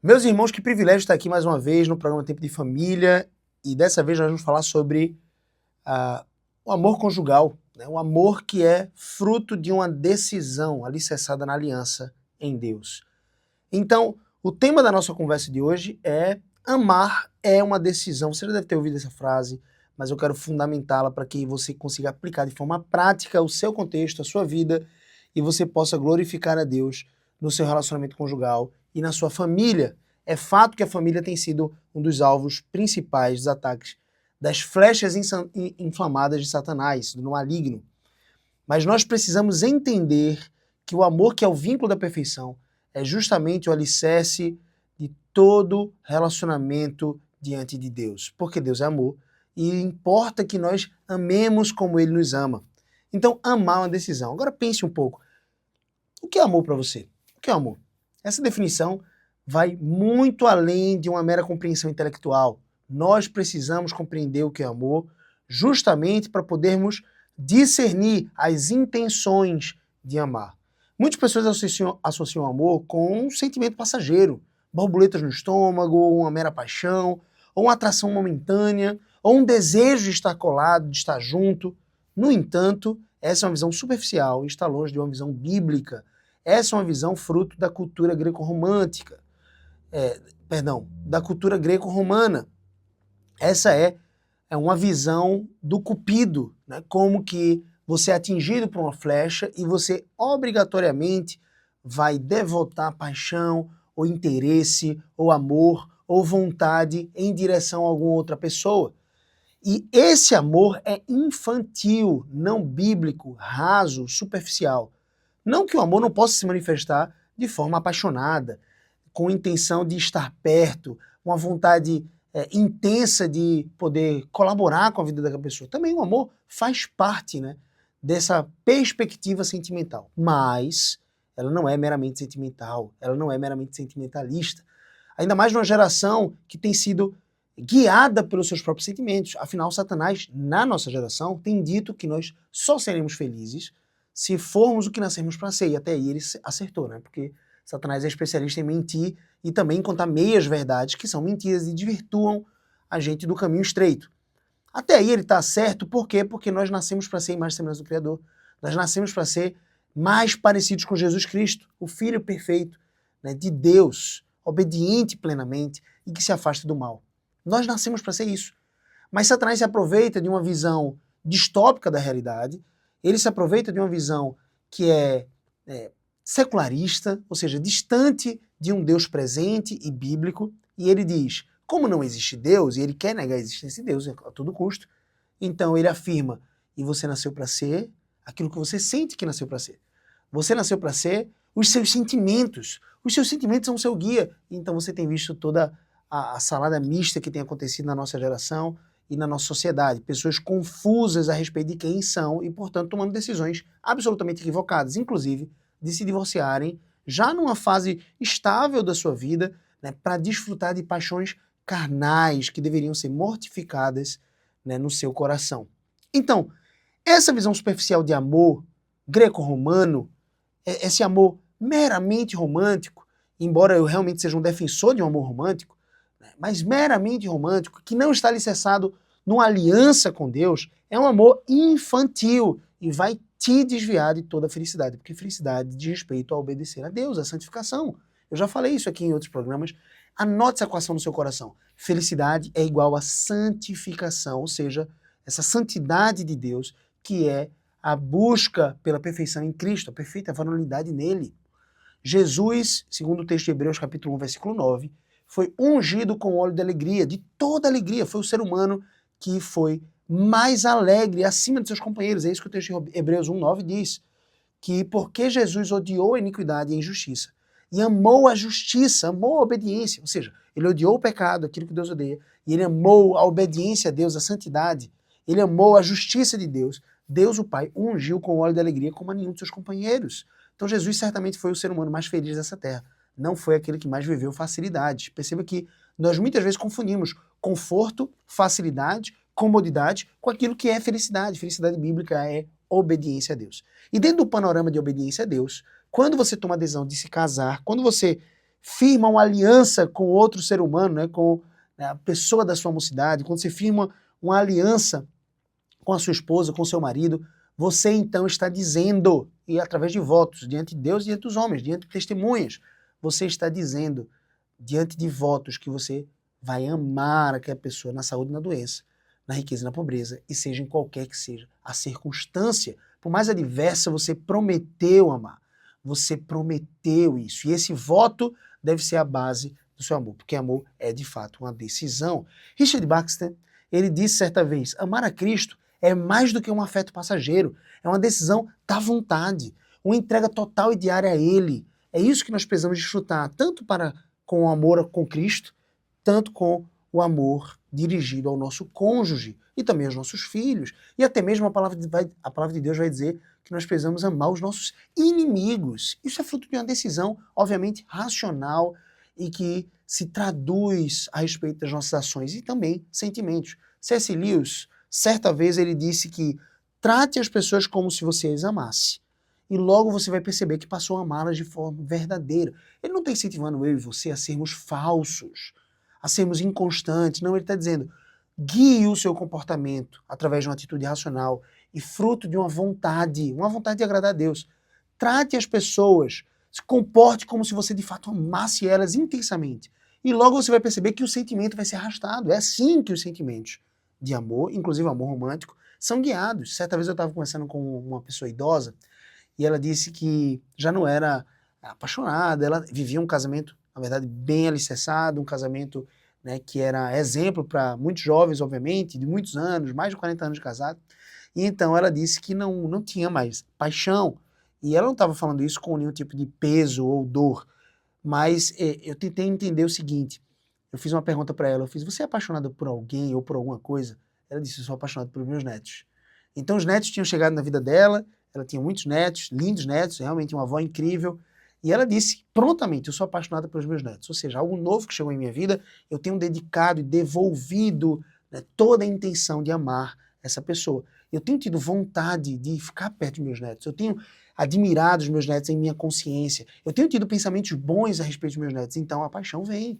Meus irmãos, que privilégio estar aqui mais uma vez no programa Tempo de Família, e dessa vez nós vamos falar sobre o amor conjugal, né? O amor que é fruto de uma decisão alicerçada na aliança em Deus. Então, o tema da nossa conversa de hoje é amar é uma decisão. Você já deve ter ouvido essa frase, mas eu quero fundamentá-la para que você consiga aplicar de forma prática o seu contexto, a sua vida, e você possa glorificar a Deus no seu relacionamento conjugal e na sua família. É fato que a família tem sido um dos alvos principais dos ataques das flechas inflamadas de Satanás, do maligno. Mas nós precisamos entender que o amor, que é o vínculo da perfeição, é justamente o alicerce de todo relacionamento diante de Deus. Porque Deus é amor e importa que nós amemos como Ele nos ama. Então, amar é uma decisão. Agora pense um pouco. O que é amor para você? O que é amor? Essa definição vai muito além de uma mera compreensão intelectual. Nós precisamos compreender o que é amor justamente para podermos discernir as intenções de amar. Muitas pessoas associam amor com um sentimento passageiro, borboletas no estômago, ou uma mera paixão, ou uma atração momentânea, ou um desejo de estar colado, de estar junto. No entanto, essa é uma visão superficial e está longe de uma visão bíblica. Essa é uma visão fruto da cultura greco-romântica. Da cultura greco-romana. Essa é uma visão do cupido, né? Como que você é atingido por uma flecha e você obrigatoriamente vai devotar paixão, ou interesse, ou amor, ou vontade em direção a alguma outra pessoa. E esse amor é infantil, não bíblico, raso, superficial. Não que o amor não possa se manifestar de forma apaixonada, com intenção de estar perto, uma vontade intensa de poder colaborar com a vida daquela pessoa. Também o amor faz parte, né, dessa perspectiva sentimental. Mas ela não é meramente sentimental, ela não é meramente sentimentalista. Ainda mais numa geração que tem sido guiada pelos seus próprios sentimentos. Afinal, Satanás, na nossa geração, tem dito que nós só seremos felizes se formos o que nascemos para ser. E até aí ele acertou, né? Porque Satanás é especialista em mentir e também em contar meias verdades, que são mentiras e desvirtuam a gente do caminho estreito. Até aí ele está certo, por quê? Porque nós nascemos para ser mais semelhantes do Criador. Nós nascemos para ser mais parecidos com Jesus Cristo, o Filho perfeito, né, de Deus, obediente plenamente e que se afasta do mal. Nós nascemos para ser isso. Mas Satanás se aproveita de uma visão distópica da realidade, ele se aproveita de uma visão que é secularista, ou seja, distante de um Deus presente e bíblico, e ele diz, como não existe Deus, e ele quer negar a existência de Deus a todo custo, então ele afirma, e você nasceu para ser aquilo que você sente que nasceu para ser. Você nasceu para ser os seus sentimentos são o seu guia, então você tem visto toda a salada mista que tem acontecido na nossa geração e na nossa sociedade, pessoas confusas a respeito de quem são e, portanto, tomando decisões absolutamente equivocadas, inclusive de se divorciarem já numa fase estável da sua vida, né, para desfrutar de paixões carnais que deveriam ser mortificadas, né, no seu coração. Então, essa visão superficial de amor greco-romano, esse amor meramente romântico, embora eu realmente seja um defensor de um amor romântico, né, mas meramente romântico, que não está alicerçado numa aliança com Deus, é um amor infantil e vai te desviar de toda a felicidade, porque felicidade diz respeito a obedecer a Deus, a santificação. Eu já falei isso aqui em outros programas. Anote essa equação no seu coração. Felicidade é igual a santificação, ou seja, essa santidade de Deus, que é a busca pela perfeição em Cristo, a perfeita varonilidade nele. Jesus, segundo o texto de Hebreus, capítulo 1, versículo 9, foi ungido com óleo de alegria, de toda alegria. Foi o ser humano que foi mais alegre, acima de seus companheiros. É isso que o texto de Hebreus 1:9 diz, que porque Jesus odiou a iniquidade e a injustiça, e amou a justiça, amou a obediência, ou seja, ele odiou o pecado, aquilo que Deus odeia, e ele amou a obediência a Deus, a santidade, ele amou a justiça de Deus, Deus o Pai ungiu com óleo de alegria como a nenhum de seus companheiros. Então Jesus certamente foi o ser humano mais feliz dessa terra, não foi aquele que mais viveu facilidade. Perceba que nós muitas vezes confundimos conforto, facilidade, comodidade com aquilo que é felicidade. Felicidade bíblica é obediência a Deus. E dentro do panorama de obediência a Deus, quando você toma a decisão de se casar, quando você firma uma aliança com outro ser humano, né, com a pessoa da sua mocidade, quando você firma uma aliança com a sua esposa, com o seu marido, você então está dizendo, e através de votos, diante de Deus e diante dos homens, diante de testemunhas, você está dizendo, diante de votos, que você vai amar aquela pessoa na saúde e na doença, na riqueza e na pobreza, e seja em qualquer que seja a circunstância, por mais adversa, você prometeu amar. Você prometeu isso. E esse voto deve ser a base do seu amor, porque amor é de fato uma decisão. Richard Baxter, ele disse certa vez, amar a Cristo é mais do que um afeto passageiro, é uma decisão da vontade, uma entrega total e diária a Ele. É isso que nós precisamos desfrutar, tanto com o amor com Cristo, tanto com o amor dirigido ao nosso cônjuge e também aos nossos filhos. E até mesmo a palavra de Deus vai dizer que nós precisamos amar os nossos inimigos. Isso é fruto de uma decisão, obviamente, racional e que se traduz a respeito das nossas ações e também sentimentos. C.S. Lewis, certa vez ele disse que trate as pessoas como se você as amasse. E logo você vai perceber que passou a amá-las de forma verdadeira. Ele não está incentivando eu e você a sermos falsos, a sermos inconstantes. Não, ele está dizendo, guie o seu comportamento através de uma atitude racional e fruto de uma vontade de agradar a Deus. Trate as pessoas, se comporte como se você de fato amasse elas intensamente. E logo você vai perceber que o sentimento vai ser arrastado. É assim que os sentimentos de amor, inclusive amor romântico, são guiados. Certa vez eu estava conversando com uma pessoa idosa e ela disse que já não era apaixonada, ela vivia um casamento, na verdade, bem alicerçado, um casamento, né, que era exemplo para muitos jovens, obviamente, de muitos anos, mais de 40 anos de casado. E então ela disse que não tinha mais paixão. E ela não estava falando isso com nenhum tipo de peso ou dor. Mas eu tentei entender o seguinte. Eu fiz uma pergunta para ela. Eu fiz, você é apaixonada por alguém ou por alguma coisa? Ela disse, eu sou apaixonada pelos meus netos. Então os netos tinham chegado na vida dela. Ela tinha muitos netos, lindos netos, realmente uma avó incrível. E ela disse prontamente, eu sou apaixonada pelos meus netos. Ou seja, algo novo que chegou em minha vida, eu tenho dedicado e devolvido, né, toda a intenção de amar essa pessoa. Eu tenho tido vontade de ficar perto dos meus netos. Eu tenho admirado os meus netos em minha consciência. Eu tenho tido pensamentos bons a respeito dos meus netos. Então a paixão vem.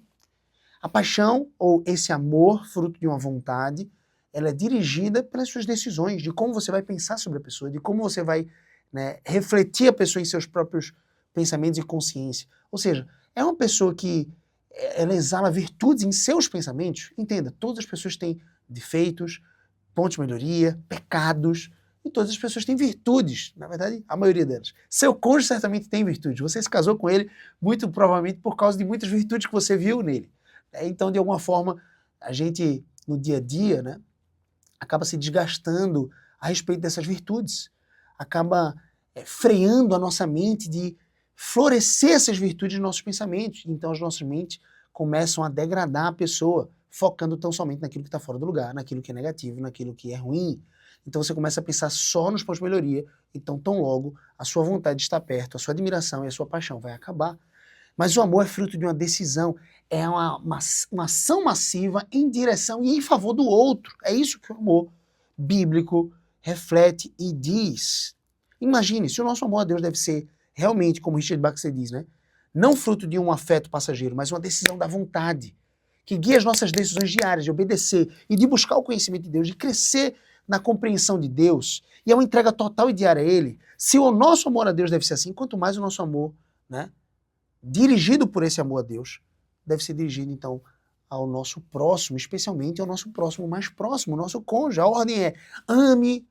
A paixão, ou esse amor, fruto de uma vontade, ela é dirigida pelas suas decisões, de como você vai pensar sobre a pessoa, de como você vai, né, refletir a pessoa em seus próprios pensamentos e consciência. Ou seja, é uma pessoa que ela exala virtudes em seus pensamentos. Entenda, todas as pessoas têm defeitos, pontos de melhoria, pecados, e todas as pessoas têm virtudes, na verdade, a maioria delas. Seu cônjuge certamente tem virtudes, você se casou com ele muito provavelmente por causa de muitas virtudes que você viu nele. Então, de alguma forma, a gente, no dia a dia, né, acaba se desgastando a respeito dessas virtudes, acaba freando a nossa mente de florescer essas virtudes nos nossos pensamentos. Então, as nossas mentes começam a degradar a pessoa, focando tão somente naquilo que está fora do lugar, naquilo que é negativo, naquilo que é ruim. Então você começa a pensar só nos pontos de melhoria, então tão logo a sua vontade de estar perto, a sua admiração e a sua paixão vai acabar. Mas o amor é fruto de uma decisão, é uma ação massiva em direção e em favor do outro. É isso que o amor bíblico reflete e diz. Imagine, se o nosso amor a Deus deve ser realmente, como Richard Baxter diz, né? Não fruto de um afeto passageiro, mas uma decisão da vontade, que guia as nossas decisões diárias de obedecer e de buscar o conhecimento de Deus, de crescer na compreensão de Deus, e é uma entrega total e diária a Ele. Se o nosso amor a Deus deve ser assim, quanto mais o nosso amor, né, dirigido por esse amor a Deus, deve ser dirigido, então, ao nosso próximo, especialmente ao nosso próximo mais próximo, o nosso cônjuge. A ordem é, ame,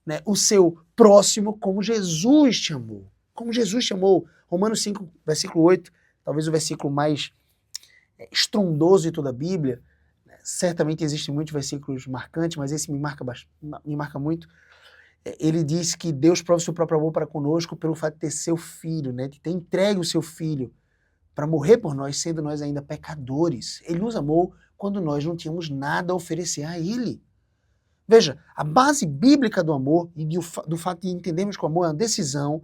né, o seu próximo como Jesus te amou. Como Jesus te amou. Romanos 5, versículo 8, talvez o versículo mais estrondoso de toda a Bíblia. Certamente existem muitos versículos marcantes, mas esse me marca muito. Ele diz que Deus prova o seu próprio amor para conosco pelo fato de ter seu filho, né, de ter entregue o seu filho para morrer por nós, sendo nós ainda pecadores. Ele nos amou quando nós não tínhamos nada a oferecer a Ele. Veja, a base bíblica do amor e do fato de entendermos que o amor é uma decisão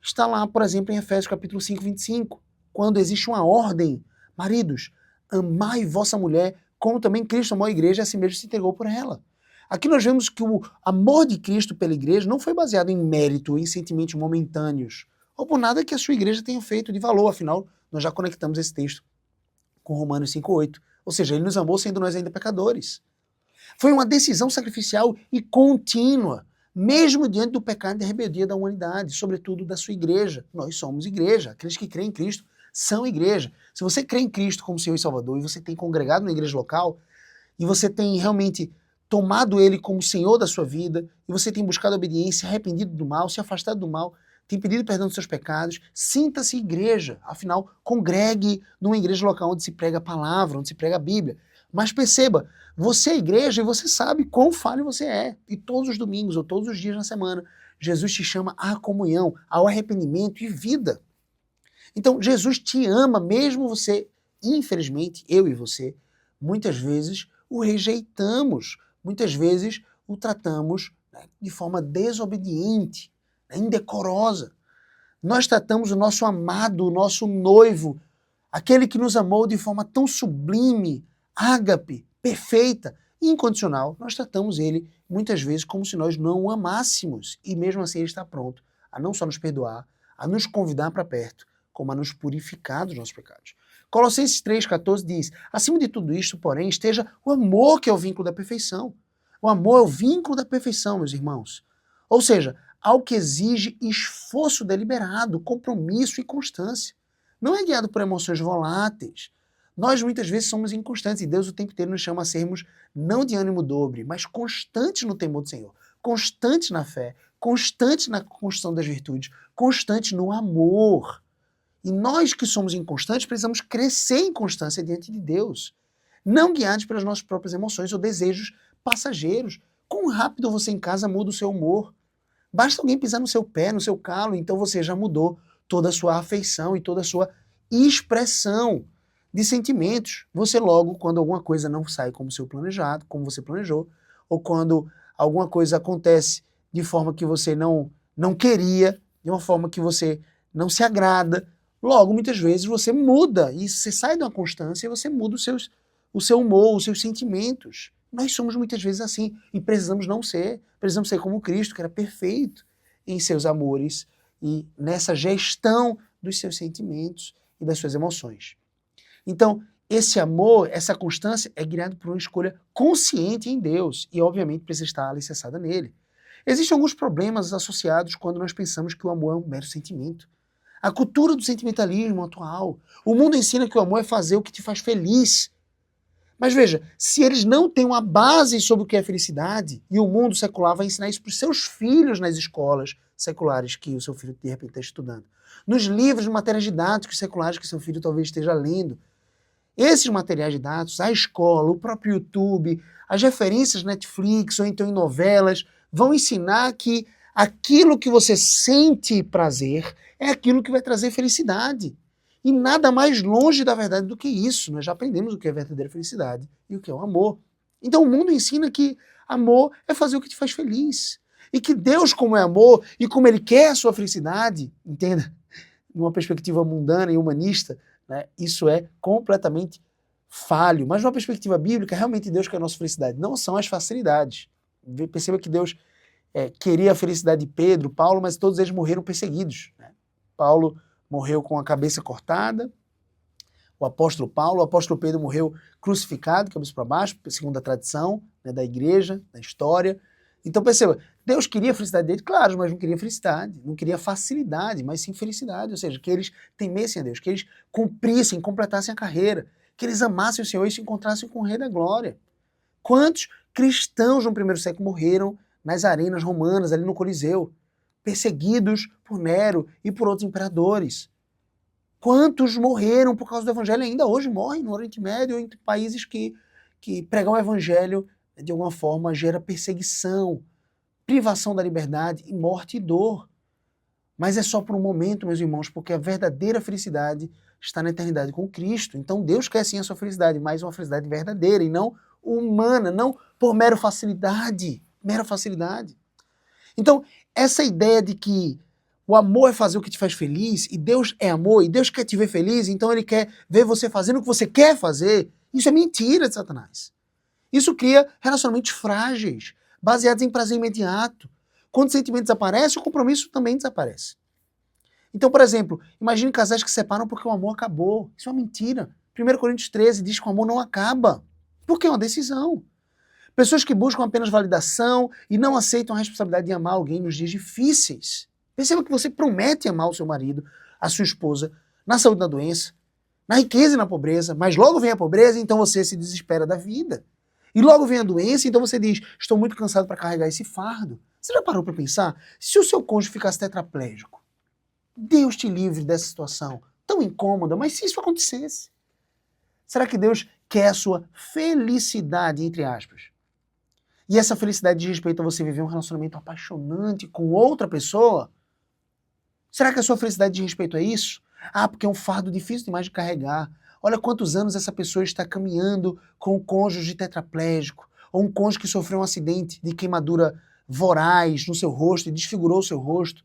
está lá, por exemplo, em Efésios capítulo 5, 25, quando existe uma ordem. Maridos, amai vossa mulher, como também Cristo amou a igreja e assim mesmo se entregou por ela. Aqui nós vemos que o amor de Cristo pela igreja não foi baseado em mérito, em sentimentos momentâneos, ou por nada que a sua igreja tenha feito de valor, afinal, Nós já conectamos esse texto com Romanos 5:8. Ou seja, ele nos amou sendo nós ainda pecadores. Foi uma decisão sacrificial e contínua, mesmo diante do pecado e da rebeldia da humanidade, sobretudo da sua igreja. Nós somos igreja, aqueles que creem em Cristo são igreja. Se você crê em Cristo como Senhor e Salvador e você tem congregado na igreja local e você tem realmente tomado Ele como Senhor da sua vida e você tem buscado obediência, arrependido do mal, se afastado do mal, tem pedido perdão dos seus pecados, sinta-se igreja. Afinal, congregue numa igreja local onde se prega a palavra, onde se prega a Bíblia. Mas perceba, você é igreja e você sabe quão falho você é. E todos os domingos ou todos os dias na semana, Jesus te chama à comunhão, ao arrependimento e vida. Então, Jesus te ama, mesmo você, infelizmente, eu e você, muitas vezes o rejeitamos, muitas vezes o tratamos, né, de forma desobediente, né, indecorosa. Nós tratamos o nosso amado, o nosso noivo, aquele que nos amou de forma tão sublime, ágape, perfeita, incondicional, nós tratamos ele muitas vezes como se nós não o amássemos. E mesmo assim ele está pronto a não só nos perdoar, a nos convidar para perto, como a nos purificar dos nossos pecados. Colossenses 3,14 diz: acima de tudo isto, porém, esteja o amor, que é o vínculo da perfeição. O amor é o vínculo da perfeição, meus irmãos. Ou seja, algo que exige esforço deliberado, compromisso e constância. Não é guiado por emoções voláteis. Nós muitas vezes somos inconstantes e Deus o tempo inteiro nos chama a sermos não de ânimo dobre, mas constantes no temor do Senhor, constantes na fé, constantes na construção das virtudes, constantes no amor. E nós que somos inconstantes precisamos crescer em constância diante de Deus, não guiados pelas nossas próprias emoções ou desejos passageiros. Quão rápido você em casa muda o seu humor? Basta alguém pisar no seu pé, no seu calo, então você já mudou toda a sua afeição e toda a sua expressão de sentimentos. Você logo, quando alguma coisa não sai como seu planejado, como você planejou, ou quando alguma coisa acontece de forma que você não queria, de uma forma que você não se agrada, logo, muitas vezes, você muda, e você sai de uma constância e você muda o seu humor, os seus sentimentos. Nós somos muitas vezes assim, e precisamos não ser. Precisamos ser como Cristo, que era perfeito em seus amores e nessa gestão dos seus sentimentos e das suas emoções. Então, esse amor, essa constância é guiado por uma escolha consciente em Deus e, obviamente, precisa estar alicerçada nele. Existem alguns problemas associados quando nós pensamos que o amor é um mero sentimento. A cultura do sentimentalismo atual. O mundo ensina que o amor é fazer o que te faz feliz. Mas veja, se eles não têm uma base sobre o que é felicidade, e o mundo secular vai ensinar isso para os seus filhos nas escolas seculares que o seu filho de repente está estudando, nos livros, matérias didáticas seculares que seu filho talvez esteja lendo, esses materiais didáticos, a escola, o próprio YouTube, as referências Netflix ou então em novelas, vão ensinar que aquilo que você sente prazer é aquilo que vai trazer felicidade. E nada mais longe da verdade do que isso. Nós já aprendemos o que é verdadeira felicidade e o que é o amor. Então o mundo ensina que amor é fazer o que te faz feliz. E que Deus, como é amor e como Ele quer a sua felicidade, entenda, numa perspectiva mundana e humanista, né, isso é completamente falho. Mas numa perspectiva bíblica, realmente Deus quer a nossa felicidade. Não são as facilidades. Perceba que Deus queria a felicidade de Pedro, Paulo, mas todos eles morreram perseguidos. Né? Paulo morreu com a cabeça cortada, o apóstolo Pedro morreu crucificado, cabeça para baixo, segundo a tradição, né, da igreja, da história. Então perceba, Deus queria a felicidade dele, claro, mas não queria felicidade, não queria facilidade, mas sim felicidade, ou seja, que eles temessem a Deus, que eles cumprissem, completassem a carreira, que eles amassem o Senhor e se encontrassem com o Rei da Glória. Quantos cristãos no primeiro século morreram nas arenas romanas, ali no Coliseu, perseguidos por Nero e por outros imperadores? Quantos morreram por causa do Evangelho? Ainda hoje morrem no Oriente Médio ou em países que pregar o Evangelho de alguma forma gera perseguição, privação da liberdade e morte e dor. Mas é só por um momento, meus irmãos, porque a verdadeira felicidade está na eternidade com Cristo. Então Deus quer sim a sua felicidade, mas uma felicidade verdadeira e não humana, não por mera facilidade. Então, essa ideia de que o amor é fazer o que te faz feliz, e Deus é amor, e Deus quer te ver feliz, então Ele quer ver você fazendo o que você quer fazer, isso é mentira de Satanás. Isso cria relacionamentos frágeis, baseados em prazer imediato. Quando o sentimento desaparece, o compromisso também desaparece. Então, por exemplo, imagine casais que se separam porque o amor acabou. Isso é uma mentira. 1 Coríntios 13 diz que o amor não acaba, porque é uma decisão. Pessoas que buscam apenas validação e não aceitam a responsabilidade de amar alguém nos dias difíceis. Perceba que você promete amar o seu marido, a sua esposa, na saúde e na doença, na riqueza e na pobreza, mas logo vem a pobreza, então você se desespera da vida. E logo vem a doença, então você diz, estou muito cansado para carregar esse fardo. Você já parou para pensar? Se o seu cônjuge ficasse tetraplégico, Deus te livre dessa situação tão incômoda, mas se isso acontecesse, será que Deus quer a sua felicidade, entre aspas? E essa felicidade diz respeito a você viver um relacionamento apaixonante com outra pessoa? Será que a sua felicidade diz respeito a isso? Ah, porque é um fardo difícil demais de carregar. Olha quantos anos essa pessoa está caminhando com um cônjuge tetraplégico, ou um cônjuge que sofreu um acidente de queimadura voraz no seu rosto e desfigurou o seu rosto.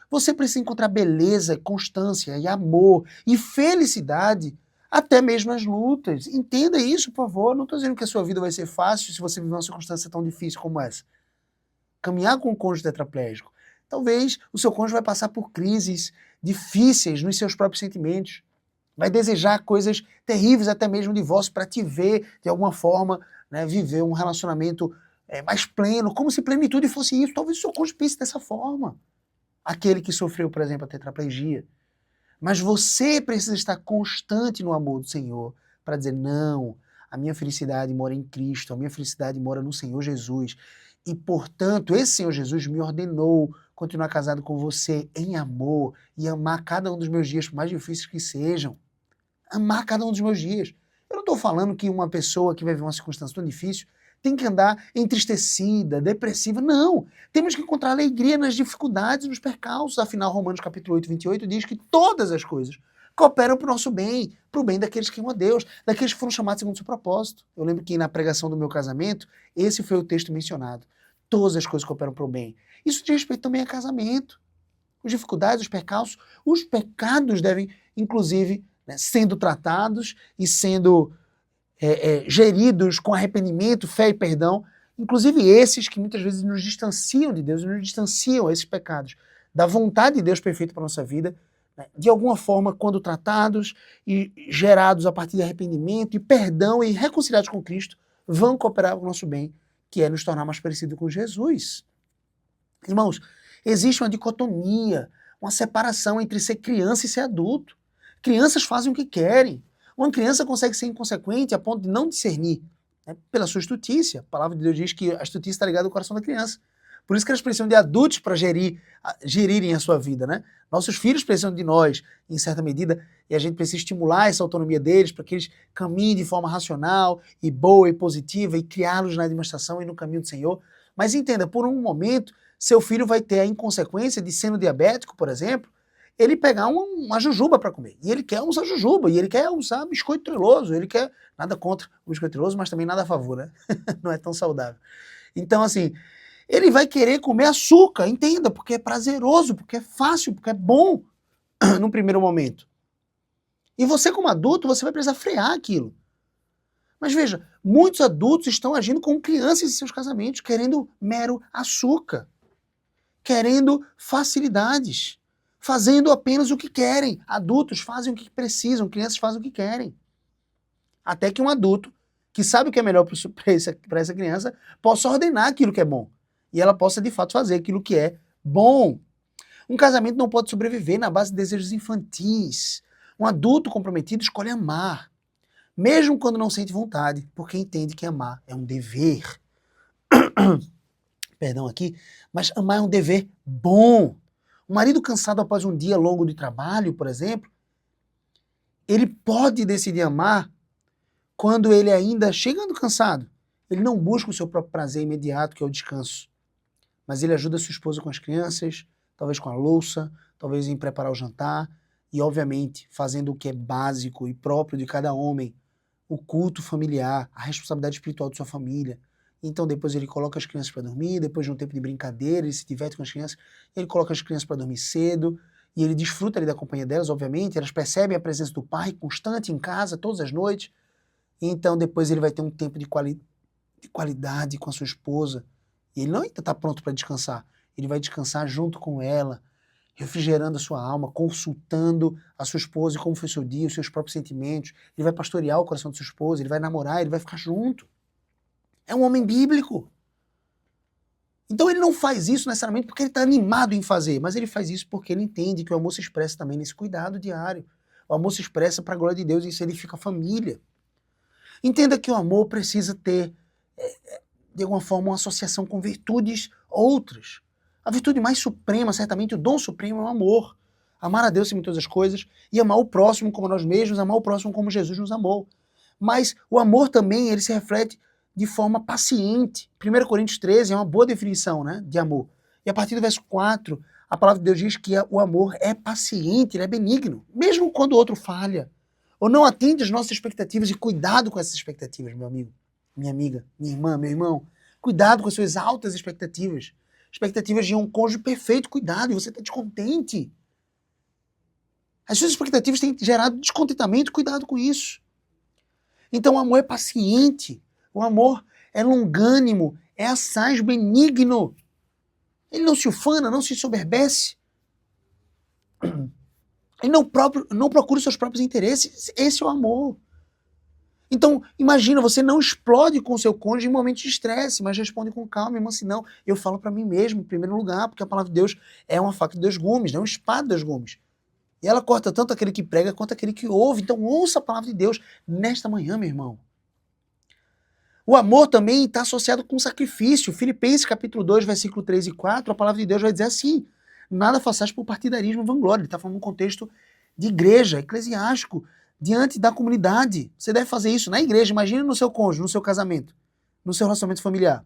Você precisa encontrar beleza, constância e amor e felicidade até mesmo nas lutas. Entenda isso, por favor. Não estou dizendo que a sua vida vai ser fácil se você viver uma circunstância tão difícil como essa. Caminhar com um cônjuge tetraplégico. Talvez o seu cônjuge vai passar por crises difíceis nos seus próprios sentimentos. Vai desejar coisas terríveis, até mesmo divórcio, para te ver, de alguma forma, né, viver um relacionamento mais pleno, como se plenitude fosse isso. Talvez o seu cônjuge pense dessa forma. Aquele que sofreu, por exemplo, a tetraplegia. Mas você precisa estar constante no amor do Senhor para dizer, não, a minha felicidade mora em Cristo, a minha felicidade mora no Senhor Jesus. E, portanto, esse Senhor Jesus me ordenou continuar casado com você em amor e amar cada um dos meus dias, por mais difíceis que sejam. Amar cada um dos meus dias. Eu não estou falando que uma pessoa que vai viver uma circunstância tão difícil tem que andar entristecida, depressiva. Não! Temos que encontrar alegria nas dificuldades, nos percalços. Afinal, Romanos capítulo 8, 28 diz que todas as coisas cooperam para o nosso bem, para o bem daqueles que amam a Deus, daqueles que foram chamados segundo o seu propósito. Eu lembro que na pregação do meu casamento, esse foi o texto mencionado. Todas as coisas cooperam para o bem. Isso diz respeito também a casamento. As dificuldades, os percalços, os pecados devem, inclusive, né, sendo tratados e sendo geridos com arrependimento, fé e perdão, inclusive esses que muitas vezes nos distanciam de Deus, nos distanciam esses pecados da vontade de Deus perfeita para a nossa vida, né, de alguma forma, quando tratados e gerados a partir de arrependimento e perdão e reconciliados com Cristo, vão cooperar para o nosso bem, que é nos tornar mais parecido com Jesus. Irmãos, existe uma dicotomia, uma separação entre ser criança e ser adulto. Crianças fazem o que querem. Uma criança consegue ser inconsequente a ponto de não discernir, né, pela sua estutícia. A palavra de Deus diz que a estutícia está ligada ao coração da criança. Por isso que eles precisam de adultos para gerirem a sua vida, né? Nossos filhos precisam de nós, em certa medida, e a gente precisa estimular essa autonomia deles para que eles caminhem de forma racional e boa e positiva e criá-los na demonstração e no caminho do Senhor. Mas entenda, por um momento, seu filho vai ter a inconsequência de, sendo diabético, por exemplo, ele pegar uma jujuba para comer. E ele quer usar jujuba, e ele quer usar biscoito treloso, ele quer, nada contra o biscoito treloso, mas também nada a favor, né? Não é tão saudável. Então, assim, ele vai querer comer açúcar, entenda, porque é prazeroso, porque é fácil, porque é bom num primeiro momento. E você, como adulto, você vai precisar frear aquilo. Mas veja, muitos adultos estão agindo como crianças em seus casamentos, querendo mero açúcar, querendo facilidades, fazendo apenas o que querem. Adultos fazem o que precisam, crianças fazem o que querem. Até que um adulto, que sabe o que é melhor para essa criança, possa ordenar aquilo que é bom. E ela possa, de fato, fazer aquilo que é bom. Um casamento não pode sobreviver na base de desejos infantis. Um adulto comprometido escolhe amar, mesmo quando não sente vontade, porque entende que amar é um dever. Perdão aqui, mas amar é um dever bom. Um marido cansado após um dia longo de trabalho, por exemplo, ele pode decidir amar quando ele ainda, chegando cansado, ele não busca o seu próprio prazer imediato, que é o descanso. Mas ele ajuda sua esposa com as crianças, talvez com a louça, talvez em preparar o jantar, e obviamente fazendo o que é básico e próprio de cada homem, o culto familiar, a responsabilidade espiritual de sua família. Então depois ele coloca as crianças para dormir, depois de um tempo de brincadeira, ele se diverte com as crianças, ele coloca as crianças para dormir cedo, e ele desfruta ali da companhia delas, obviamente, elas percebem a presença do pai constante em casa, todas as noites, e então depois ele vai ter um tempo de qualidade com a sua esposa, e ele não ainda está pronto para descansar, ele vai descansar junto com ela, refrigerando a sua alma, consultando a sua esposa e como foi seu dia, os seus próprios sentimentos. Ele vai pastorear o coração da sua esposa, ele vai namorar, ele vai ficar junto. É um homem bíblico. Então ele não faz isso necessariamente porque ele está animado em fazer, mas ele faz isso porque ele entende que o amor se expressa também nesse cuidado diário. O amor se expressa para a glória de Deus e isso edifica a família. Entenda que o amor precisa ter, de alguma forma, uma associação com virtudes outras. A virtude mais suprema, certamente, o dom supremo é o amor. Amar a Deus acima de todas as coisas e amar o próximo como nós mesmos, amar o próximo como Jesus nos amou. Mas o amor também, ele se reflete de forma paciente. 1 Coríntios 13 é uma boa definição, né, de amor. E a partir do verso 4, a palavra de Deus diz que o amor é paciente, ele é benigno, mesmo quando o outro falha, ou não atende às nossas expectativas, e cuidado com essas expectativas, meu amigo, minha amiga, minha irmã, meu irmão. Cuidado com as suas altas expectativas. Expectativas de um cônjuge perfeito, cuidado, e você está descontente. As suas expectativas têm gerado descontentamento, cuidado com isso. Então o amor é paciente, o amor é longânimo, é assaz, benigno. Ele não se ufana, não se soberbece. Ele não procura os seus próprios interesses. Esse é o amor. Então, imagina, você não explode com o seu cônjuge em momentos de estresse, mas responde com calma, irmão, assim, não, eu falo para mim mesmo, em primeiro lugar, porque a palavra de Deus é uma faca de dois gumes, é uma espada de dois gumes. E ela corta tanto aquele que prega quanto aquele que ouve. Então, ouça a palavra de Deus nesta manhã, meu irmão. O amor também está associado com sacrifício. Filipenses capítulo 2, versículo 3 e 4, a palavra de Deus vai dizer assim: nada façais por partidarismo e vanglória. Ele está falando num contexto de igreja, eclesiástico, diante da comunidade. Você deve fazer isso na igreja. Imagine no seu cônjuge, no seu casamento, no seu relacionamento familiar.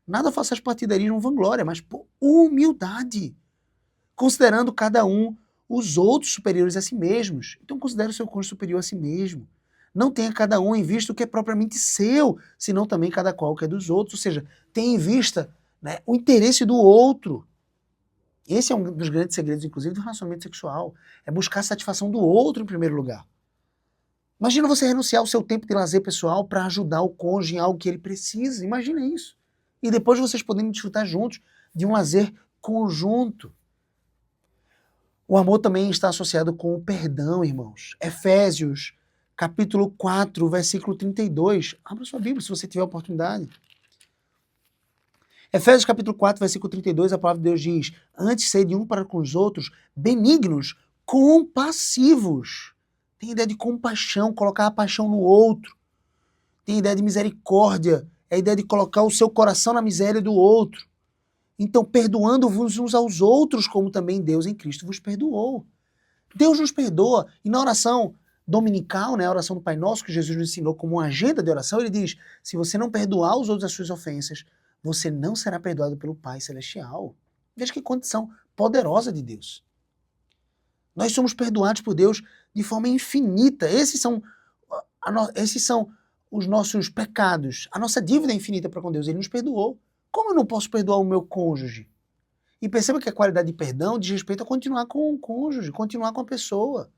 Nada façais por partidarismo e vanglória, mas por humildade, considerando cada um os outros superiores a si mesmos. Então considere o seu cônjuge superior a si mesmo. Não tenha cada um em vista o que é propriamente seu, senão também cada qual o que é dos outros. Ou seja, tenha em vista, né, o interesse do outro. Esse é um dos grandes segredos, inclusive, do relacionamento sexual. É buscar a satisfação do outro em primeiro lugar. Imagina você renunciar ao seu tempo de lazer pessoal para ajudar o cônjuge em algo que ele precisa. Imagina isso. E depois vocês poderem desfrutar juntos de um lazer conjunto. O amor também está associado com o perdão, irmãos. Efésios capítulo 4, versículo 32. Abra sua Bíblia, se você tiver oportunidade. Efésios capítulo 4, versículo 32, a palavra de Deus diz: antes sede um para com os outros, benignos, compassivos. Tem ideia de compaixão, colocar a paixão no outro. Tem ideia de misericórdia, é a ideia de colocar o seu coração na miséria do outro. Então, perdoando-vos uns aos outros, como também Deus em Cristo vos perdoou. Deus nos perdoa. E na oração dominical, né, a oração do Pai Nosso, que Jesus nos ensinou como uma agenda de oração, ele diz: se você não perdoar os outros as suas ofensas, você não será perdoado pelo Pai Celestial. Veja que condição poderosa de Deus. Nós somos perdoados por Deus de forma infinita. Esses são os nossos pecados. A nossa dívida é infinita para com Deus. Ele nos perdoou. Como eu não posso perdoar o meu cônjuge? E perceba que a qualidade de perdão diz respeito a continuar com o cônjuge, continuar com a pessoa.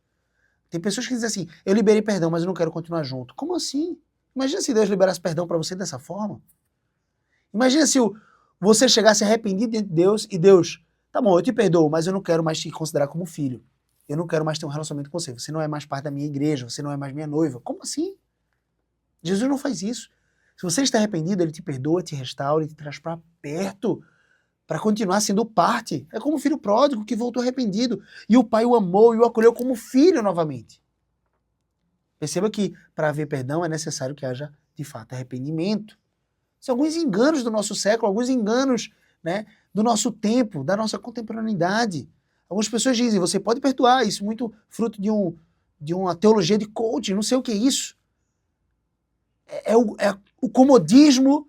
Tem pessoas que dizem assim: eu liberei perdão, mas eu não quero continuar junto. Como assim? Imagina se Deus liberasse perdão para você dessa forma. Imagina se você chegasse arrependido diante de Deus e Deus: tá bom, eu te perdoo, mas eu não quero mais te considerar como filho. Eu não quero mais ter um relacionamento com você. Você não é mais parte da minha igreja, você não é mais minha noiva. Como assim? Jesus não faz isso. Se você está arrependido, ele te perdoa, te restaura, ele te traz para perto, para continuar sendo parte. É como o filho pródigo que voltou arrependido. E o pai o amou e o acolheu como filho novamente. Perceba que para haver perdão é necessário que haja, de fato, arrependimento. São alguns enganos do nosso século, alguns enganos, né, do nosso tempo, da nossa contemporaneidade. Algumas pessoas dizem: você pode perdoar, isso é muito fruto de uma teologia de coaching, não sei o que é isso. É o comodismo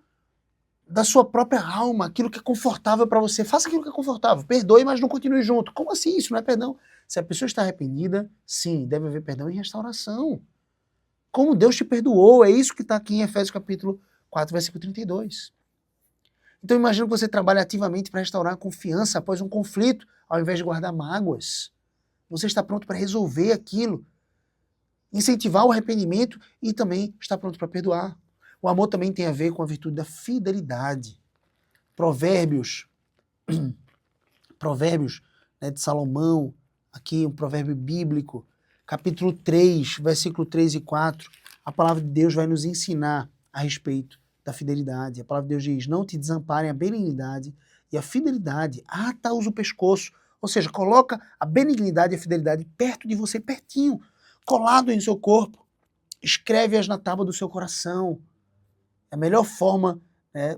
da sua própria alma, aquilo que é confortável para você. Faça aquilo que é confortável, perdoe, mas não continue junto. Como assim? Isso não é perdão. Se a pessoa está arrependida, sim, deve haver perdão e restauração. Como Deus te perdoou, é isso que está aqui em Efésios capítulo 4, versículo 32. Então imagina que você trabalha ativamente para restaurar a confiança após um conflito, ao invés de guardar mágoas. Você está pronto para resolver aquilo, incentivar o arrependimento e também está pronto para perdoar. O amor também tem a ver com a virtude da fidelidade. Provérbios, né, de Salomão, aqui um provérbio bíblico, capítulo 3, versículo 3 e 4, a palavra de Deus vai nos ensinar a respeito da fidelidade. A palavra de Deus diz, não te desamparem a benignidade e a fidelidade, ata-os o pescoço. Ou seja, coloca a benignidade e a fidelidade perto de você, pertinho, colado em seu corpo. Escreve-as na tábua do seu coração. É a melhor forma, né,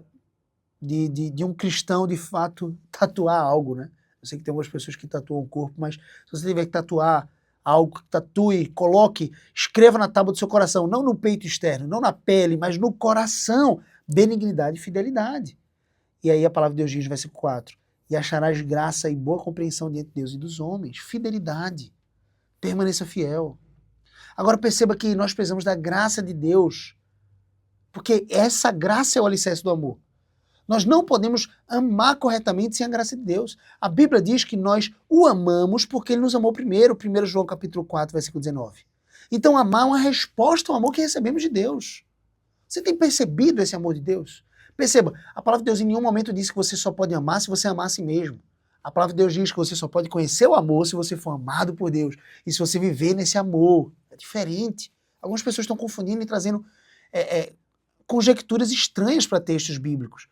de um cristão, de fato, tatuar algo, né? Eu sei que tem algumas pessoas que tatuam o corpo, mas se você tiver que tatuar algo, tatue, coloque, escreva na tábua do seu coração, não no peito externo, não na pele, mas no coração, benignidade e fidelidade. E aí a palavra de Deus diz, versículo 4, e acharás graça e boa compreensão diante de Deus e dos homens. Fidelidade. Permaneça fiel. Agora perceba que nós precisamos da graça de Deus, porque essa graça é o alicerce do amor. Nós não podemos amar corretamente sem a graça de Deus. A Bíblia diz que nós o amamos porque ele nos amou primeiro, 1 João capítulo 4, versículo 19. Então amar é uma resposta ao amor que recebemos de Deus. Você tem percebido esse amor de Deus? Perceba, a palavra de Deus em nenhum momento diz que você só pode amar se você amar a si mesmo. A palavra de Deus diz que você só pode conhecer o amor se você for amado por Deus e se você viver nesse amor. É diferente. Algumas pessoas estão confundindo e trazendo conjecturas estranhas para textos bíblicos.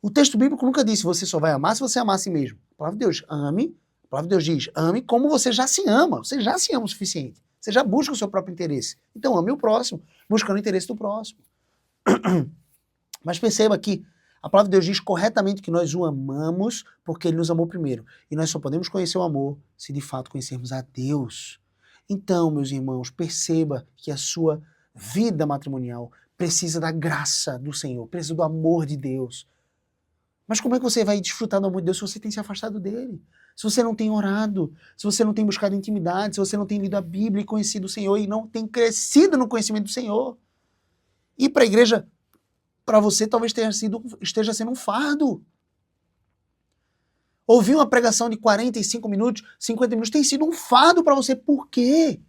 O texto bíblico nunca disse você só vai amar se você amar a si mesmo. A palavra de Deus, ame. A palavra de Deus diz, ame como você já se ama. Você já se ama o suficiente. Você já busca o seu próprio interesse. Então ame o próximo, buscando o interesse do próximo. Mas perceba que a palavra de Deus diz corretamente que nós o amamos porque ele nos amou primeiro. E nós só podemos conhecer o amor se de fato conhecermos a Deus. Então, meus irmãos, perceba que a sua vida matrimonial precisa da graça do Senhor, precisa do amor de Deus. Mas como é que você vai desfrutar do amor de Deus se você tem se afastado dele? Se você não tem orado, se você não tem buscado intimidade, se você não tem lido a Bíblia e conhecido o Senhor e não tem crescido no conhecimento do Senhor. Ir para a igreja, para você, talvez esteja sendo um fardo. Ouvir uma pregação de 45 minutos, 50 minutos, tem sido um fardo para você. Por quê?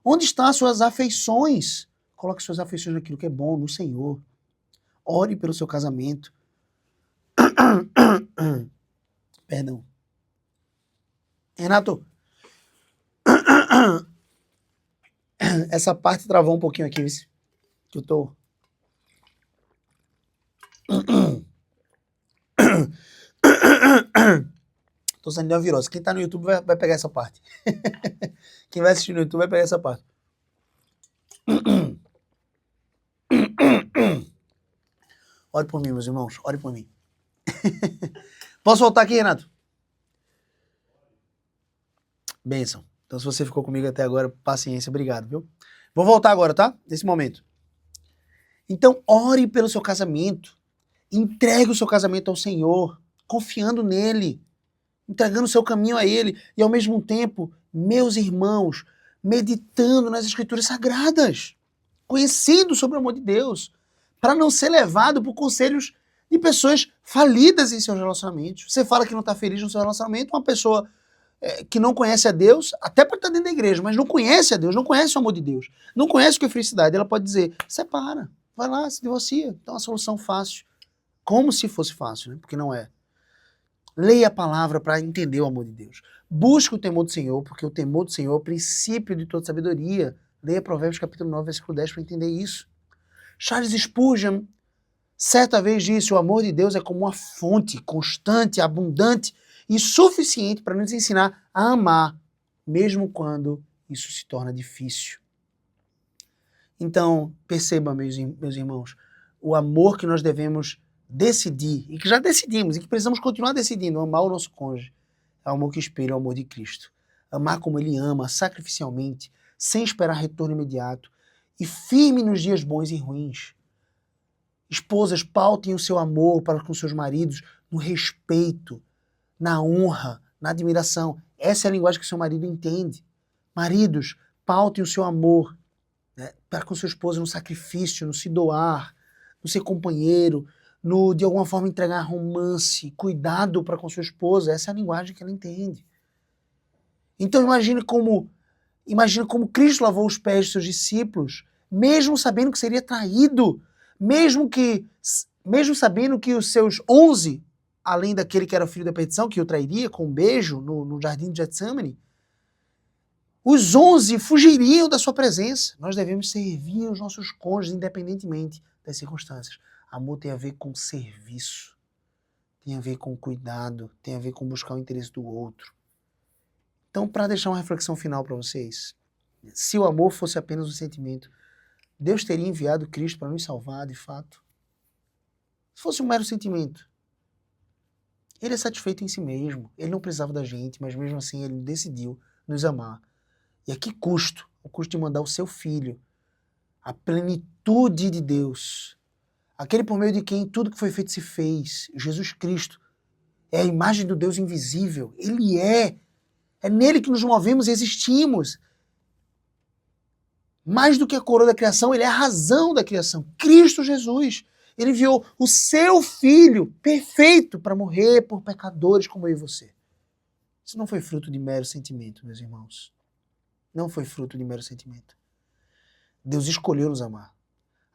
Onde estão as suas afeições? Coloque suas afeições naquilo que é bom, no Senhor. Ore pelo seu casamento. Perdão. Renato, essa parte travou um pouquinho aqui, que eu tô... Tô saindo de uma virose. Quem tá no YouTube vai pegar essa parte. Quem vai assistir no YouTube vai pegar essa parte. Ore por mim, meus irmãos. Ore por mim. Posso voltar aqui, Renato? Bênção. Então, se você ficou comigo até agora, paciência, obrigado, viu? Vou voltar agora, tá? Nesse momento. Então, ore pelo seu casamento. Entregue o seu casamento ao Senhor, confiando nele, entregando o seu caminho a ele e, ao mesmo tempo, meus irmãos, meditando nas Escrituras Sagradas, conhecendo sobre o amor de Deus, para não ser levado por conselhos de pessoas falidas em seus relacionamentos. Você fala que não está feliz no seu relacionamento, uma pessoa que não conhece a Deus, até pode estar dentro da igreja, mas não conhece a Deus, não conhece o amor de Deus, não conhece o que é felicidade, ela pode dizer, separa, vai lá, se divorcia, então é uma solução fácil. Como se fosse fácil, né? Porque não é. Leia a palavra para entender o amor de Deus. Busque o temor do Senhor, porque o temor do Senhor é o princípio de toda sabedoria. Leia Provérbios capítulo 9, versículo 10 para entender isso. Charles Spurgeon certa vez disse, o amor de Deus é como uma fonte constante, abundante e suficiente para nos ensinar a amar, mesmo quando isso se torna difícil. Então, perceba, meus irmãos, o amor que nós devemos decidir, e que já decidimos, e que precisamos continuar decidindo, amar o nosso cônjuge, é o amor que espelha o amor de Cristo. Amar como ele ama, sacrificialmente, sem esperar retorno imediato, e firme nos dias bons e ruins. Esposas, pautem o seu amor para com seus maridos no respeito, na honra, na admiração. Essa é a linguagem que o seu marido entende. Maridos, pautem o seu amor, né, para com sua esposa no sacrifício, no se doar, no ser companheiro, no de alguma forma entregar romance, cuidado para com sua esposa. Essa é a linguagem que ela entende. Então imagine como Cristo lavou os pés de seus discípulos, mesmo sabendo que seria traído, mesmo sabendo que os seus 11 além daquele que era filho da perdição, que o trairia com um beijo no jardim de Getsemane, os 11 fugiriam da sua presença. Nós devemos servir os nossos cônjuges independentemente das circunstâncias. Amor tem a ver com serviço, tem a ver com cuidado, tem a ver com buscar o interesse do outro. Então, para deixar uma reflexão final para vocês, se o amor fosse apenas um sentimento, Deus teria enviado Cristo para nos salvar, de fato? Se fosse um mero sentimento, ele é satisfeito em si mesmo, ele não precisava da gente, mas mesmo assim ele decidiu nos amar. E a que custo? O custo de mandar o seu filho, a plenitude de Deus, aquele por meio de quem tudo que foi feito se fez, Jesus Cristo, é a imagem do Deus invisível, ele é nele que nos movemos e existimos. Mais do que a coroa da criação, ele é a razão da criação, Cristo Jesus. Ele enviou o seu Filho perfeito para morrer por pecadores como eu e você. Isso não foi fruto de mero sentimento, meus irmãos. Não foi fruto de mero sentimento. Deus escolheu nos amar.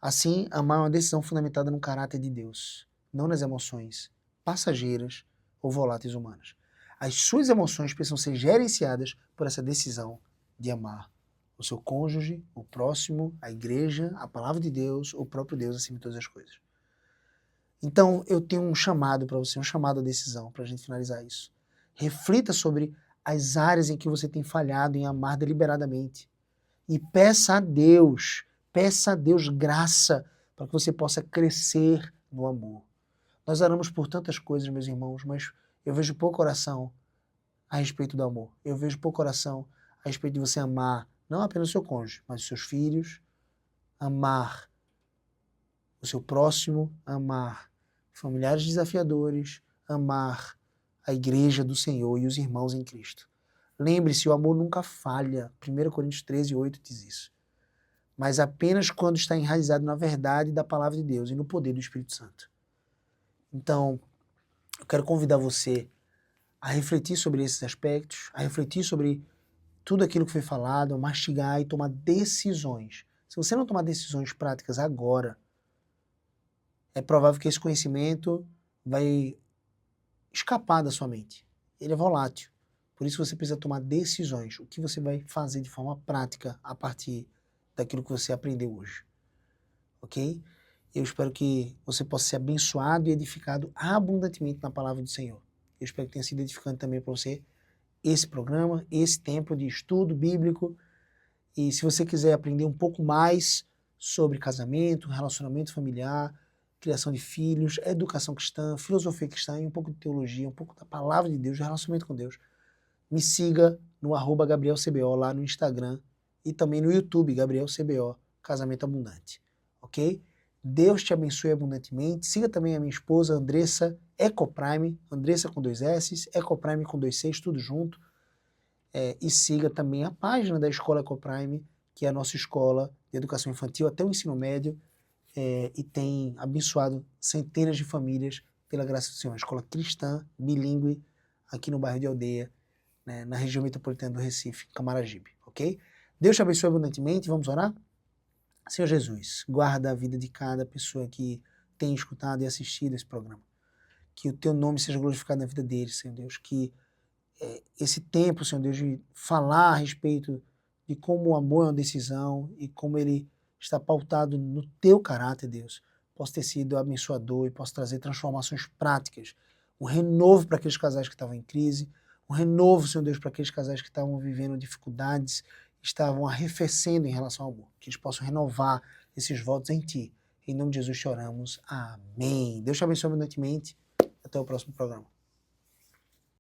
Assim, amar é uma decisão fundamentada no caráter de Deus, não nas emoções passageiras ou voláteis humanas. As suas emoções precisam ser gerenciadas por essa decisão de amar o seu cônjuge, o próximo, a igreja, a palavra de Deus, o próprio Deus acima de todas as coisas. Então, eu tenho um chamado para você, um chamado à decisão, para a gente finalizar isso. Reflita sobre as áreas em que você tem falhado em amar deliberadamente. E peça a Deus graça para que você possa crescer no amor. Nós oramos por tantas coisas, meus irmãos, mas eu vejo pouca oração a respeito do amor. Eu vejo pouca oração a respeito de você amar não apenas o seu cônjuge, mas os seus filhos, amar o seu próximo, amar familiares desafiadores, amar a igreja do Senhor e os irmãos em Cristo. Lembre-se, o amor nunca falha. 1 Coríntios 13:8 diz isso. Mas apenas quando está enraizado na verdade da palavra de Deus e no poder do Espírito Santo. Então, eu quero convidar você a refletir sobre esses aspectos, a refletir sobre tudo aquilo que foi falado, a mastigar e tomar decisões. Se você não tomar decisões práticas agora, é provável que esse conhecimento vai escapar da sua mente. Ele é volátil. Por isso você precisa tomar decisões. O que você vai fazer de forma prática a partir daquilo que você aprendeu hoje. Ok? Eu espero que você possa ser abençoado e edificado abundantemente na palavra do Senhor. Eu espero que tenha sido edificante também para você esse programa, esse tempo de estudo bíblico. E se você quiser aprender um pouco mais sobre casamento, relacionamento familiar, criação de filhos, educação cristã, filosofia cristã e um pouco de teologia, um pouco da palavra de Deus, relacionamento com Deus, me siga no @GabrielCBO lá no Instagram e também no YouTube, GabrielCBO, Casamento Abundante. Ok? Deus te abençoe abundantemente. Siga também a minha esposa, Andressa Ecoprime, Andressa com 2 S, Ecoprime com 2 Cs, tudo junto. E siga também a página da Escola Ecoprime, que é a nossa escola de educação infantil até o ensino médio, e tem abençoado centenas de famílias pela graça do Senhor. Uma escola cristã, bilíngue, aqui no bairro de Aldeia, né, na região metropolitana do Recife, Camaragibe, ok? Deus te abençoe abundantemente. Vamos orar? Senhor Jesus, guarda a vida de cada pessoa que tem escutado e assistido esse programa. Que o teu nome seja glorificado na vida deles, Senhor Deus. Que esse tempo, Senhor Deus, de falar a respeito de como o amor é uma decisão e como ele está pautado no teu caráter, Deus, possa ter sido abençoador e possa trazer transformações práticas, um renovo para aqueles casais que estavam em crise, um renovo, Senhor Deus, para aqueles casais que estavam vivendo dificuldades, estavam arrefecendo em relação ao amor, que eles possam renovar esses votos em Ti. Em nome de Jesus te oramos. Amém. Deus te abençoe abundantemente. Até o próximo programa.